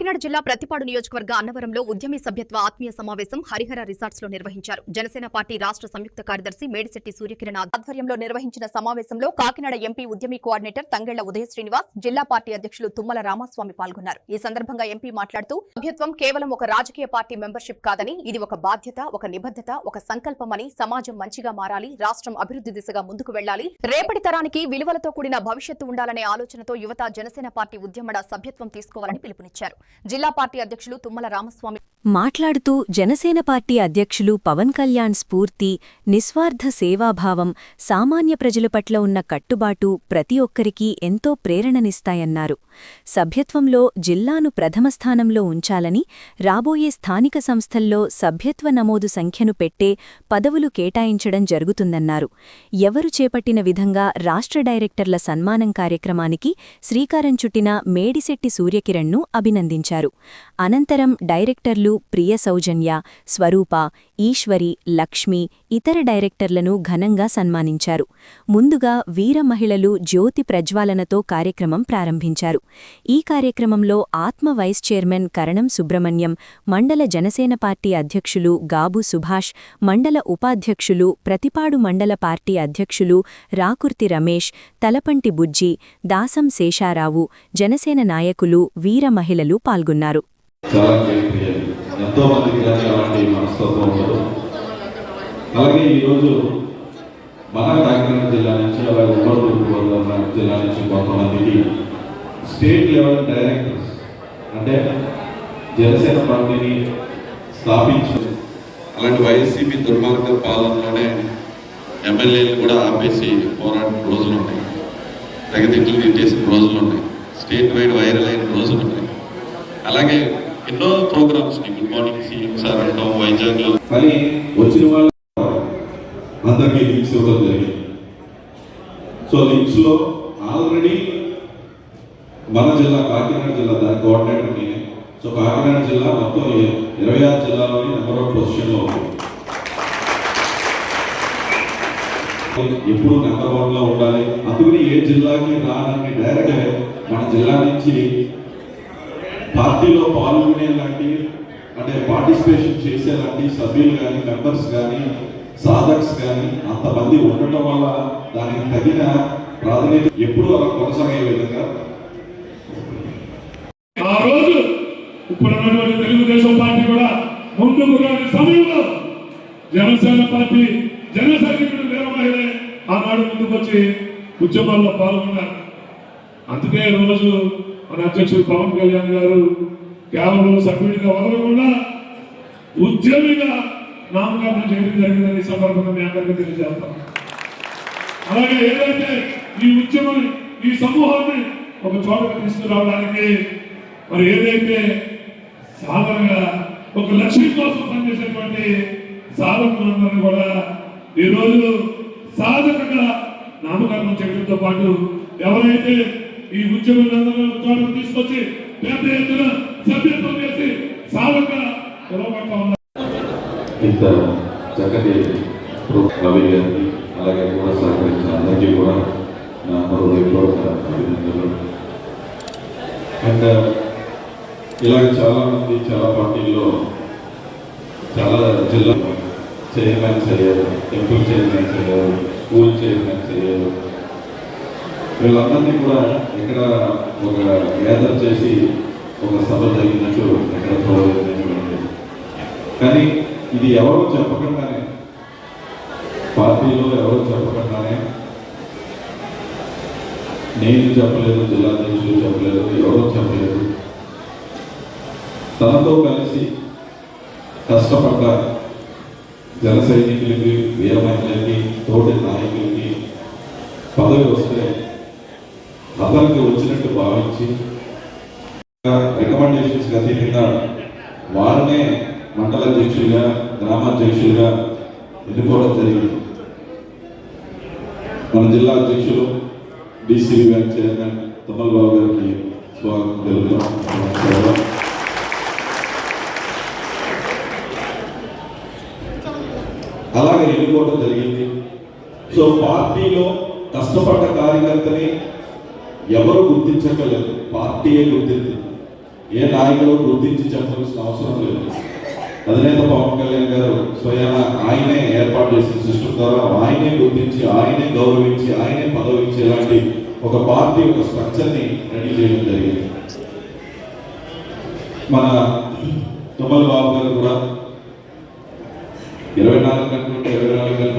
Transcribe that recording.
కాకినాడ జిల్లా ప్రతిపాడు నియోజకవర్గ అన్నవరంలో ఉద్యమి సభ్యత్వ ఆత్మీయ సమావేశం హరిహర రిసార్ట్స్ లో నిర్వహించారు. జనసేన పార్టీ రాష్ట్ర సంయుక్త కార్యదర్శి మేడిశెట్టి సూర్యకిరణ్ ఆధ్వర్యంలో నిర్వహించిన సమావేశంలో కాకినాడ ఎంపీ ఉద్యమి కోఆర్డినేటర్ తంగెళ్ల ఉదయ శ్రీనివాస్, జిల్లా పార్టీ అధ్యక్షులు తుమ్మల రామస్వామి పాల్గొన్నారు. ఈ సందర్భంగా ఎంపీ మాట్లాడుతూ సభ్యత్వం కేవలం ఒక రాజకీయ పార్టీ మెంబర్షిప్ కాదని, ఇది ఒక బాధ్యత, ఒక నిబద్ధత, ఒక సంకల్పమని, సమాజం మంచిగా మారాలి, రాష్ట్రం అభివృద్ధి దిశగా ముందుకు వెళ్లాలి, రేపటి తరానికి విలువలతో కూడిన భవిష్యత్తు ఉండాలనే ఆలోచనతో యువత జనసేన పార్టీ ఉద్యమడ సభ్యత్వం తీసుకోవాలని పిలుపునిచ్చారు. జిల్లా పార్టీ అధ్యక్షులు తుమ్మల రామస్వామి మాట్లాడుతూ జనసేన పార్టీ అధ్యక్షులు పవన్ కళ్యాణ్ స్ఫూర్తి, నిస్వార్థ సేవాభావం, సామాన్య ప్రజల పట్ల ఉన్న కట్టుబాటు ప్రతి ఒక్కరికీ ఎంతో ప్రేరణనిస్తాయన్నారు. సభ్యత్వంలో జిల్లాను ప్రథమ స్థానంలో ఉంచాలని, రాబోయే స్థానిక సంస్థల్లో సభ్యత్వ నమోదు సంఖ్యను పెట్టే పదవులు కేటాయించడం జరుగుతుందన్నారు. ఎవరు చేపట్టిన విధంగా రాష్ట్ర డైరెక్టర్ల సన్మానం కార్యక్రమానికి శ్రీకారం చుట్టిన మేడిశెట్టి సూర్యకిరణ్ను అభినందించారు. అనంతరం డైరెక్టర్లు ప్రియ సౌజన్య, స్వరూప, ఈశ్వరి, లక్ష్మి, ఇతర డైరెక్టర్లను ఘనంగా సన్మానించారు. ముందుగా వీర మహిళలు జ్యోతి ప్రజ్వాలనతో కార్యక్రమం ప్రారంభించారు. ఈ కార్యక్రమంలో ఆత్మ వైస్ చైర్మన్ కరణం సుబ్రహ్మణ్యం, మండల జనసేన పార్టీ అధ్యక్షులు గాబు సుభాష్, మండల ఉపాధ్యక్షులు, ప్రతిపాడు మండల పార్టీ అధ్యక్షులు రాకుర్తి రమేష్, తలపంటి బుజ్జి, దాసం శేషారావు, జనసేన నాయకులు, వీర మహిళలు పాల్గొన్నారు. ఎంతో మందికి అలాంటి మనస్తత్వం ఉండదు. అలాగే ఈరోజు మన కాకినాడ జిల్లా నుంచి, అలాగే ఉమ్మడి తూర్పుగోదావరి జిల్లా నుంచి కొంతమందికి స్టేట్ లెవెల్ డైరెక్టర్స్, అంటే జనసేన పార్టీని స్థాపించి అలాంటి వైసీపీ దుర్మార్గ పాలనలోనే ఎమ్మెల్యేలు కూడా ఆపేసి పోరాడిన రోజులు ఉన్నాయి, తెగతిట్లు తిట్టేసిన రోజులు ఉన్నాయి, స్టేట్ వైడ్ వైరల్ అయిన రోజులు ఉన్నాయి. అలాగే ఎన్నో programs, good morning CM sir అంటాం వైజాగ్లో, కానీ వచ్చిన వాళ్ళు అందరికీ లింక్స్ ఇవ్వడం జరిగింది. సో లింక్స్ లో ఆల్రెడీ మన జిల్లా కాకినాడ జిల్లా దాని కోఆర్డినేటర్ నేనే. సో కాకినాడ జిల్లా మొత్తం 26 జిల్లాలోని నెంబర్ 1 పొజిషన్లో ఉంది. ఎప్పుడు నెంబర్ 1లో ఉండాలి. అందుకని ఏ జిల్లాకి రానని డైరెక్ట్ మన జిల్లా నుంచి పార్టీలో పాల్గొనేలాంటి, అంటే పార్టిసిపేషన్ చేసేలాంటి సభ్యులు కానీ, మెంబర్స్ కానీ, సాధక్స్ కానీ అంతమంది ఉండటం వల్ల దానికి తగిన ప్రాధాన్యత ఎప్పుడు అలా కొనసాగే విధంగా ఆ రోజు ఇప్పుడున్నటువంటి తెలుగుదేశం పార్టీ కూడా ముందుకు రాని సమయంలో జనసేన పార్టీ జన సైనికుడు వీర మహిళే ఆనాడు ముందుకు వచ్చి ఉద్యమాల్లో పాల్గొన్నారు. అందుకే రోజు మన అధ్యక్షుడు పవన్ కళ్యాణ్ గారు కేవలం సభ్యుడిగా వదలకుండా ఉద్యమిగా నామకరణం చేయడం జరిగిందని సందర్భంగా మీ అందరికీ తెలియజేస్తాం. అలాగే ఏదైతే ఈ ఉద్యమం, ఈ సమూహాన్ని ఒక చోటకు తీసుకురావడానికి మరి ఏదైతే సాధనగా ఒక లక్ష్యం కోసం పనిచేసేటువంటి సాధకులందరినీ కూడా ఈరోజు సాధనగా నామకరణం చేయడంతో పాటు ఎవరైతే ఈ ఉద్యమంలో చోటకు తీసుకొచ్చి పెద్ద ఎత్తున సభ్యత్వం చేసి సాధనగా నిలబడతా ఉన్నారు. ఇంత చక్కటి రవి గారికి, అలాగే కూడా సహకరించిన అందరికీ కూడా నా హృదయపూర్వక అభినందనలు. అండ్ ఇలాగ చాలామంది చాలా పార్టీల్లో చాలా జిల్లా చైర్మన్స్ అయ్యారు, టెంపుల్ చైర్మన్స్ అయ్యారు, స్కూల్ చైర్మన్స్ అయ్యారు. వీళ్ళందరినీ కూడా ఇక్కడ ఒక గ్యాదర్ చేసి ఒక సభ జరిగినట్టు ఎక్కడ చూడలేదు. కానీ ఇది ఎవరో చెప్పకుండానే, పార్టీలో ఎవరో చెప్పకుండానే, నేను చెప్పలేదు, జిల్లా అధ్యక్షులు చెప్పలేదు, ఎవరో చెప్పలేదు, తనతో కలిసి కష్టపడ్డ జన సైనికులకి, వీర మహిళలకి, తోటి నాయకులకి పదవి వస్తే అతనికి వచ్చినట్టు భావించి రికమెండేషన్స్ అతీతంగా వాళ్ళనే మండల అధ్యక్షులుగా, గ్రామాధ్యక్షులుగా ఎన్నుకోవడం జరిగింది. మన జిల్లా అధ్యక్షులు డిసిబి బ్యాంక్ చైర్మన్ తుమ్మల బాబు గారికి స్వాగతం తెలుపుతాం. అలాగే ఎన్నుకోవడం జరిగింది. సో పార్టీలో కష్టపడ్డ కార్యకర్తని ఎవరు గుర్తించగలరు, పార్టీయే గుర్తించింది. ఏ నాయకులు గుర్తించి చెప్పవలసిన అవసరం లేదు. అధినేత పవన్ కళ్యాణ్ గారు స్వయాన ఆయనే ఏర్పాటు చేసిన సిస్టమ్ ద్వారా ఆయనే గుర్తించి, ఆయనే గౌరవించి, ఆయనే పదవించి ఇలాంటి ఒక పార్టీ, ఒక స్ట్రక్చర్ని రెడీ చేయడం జరిగింది. మన తుమ్మల బాబు గారు కూడా 24 గంటల నుండి 24 గంటల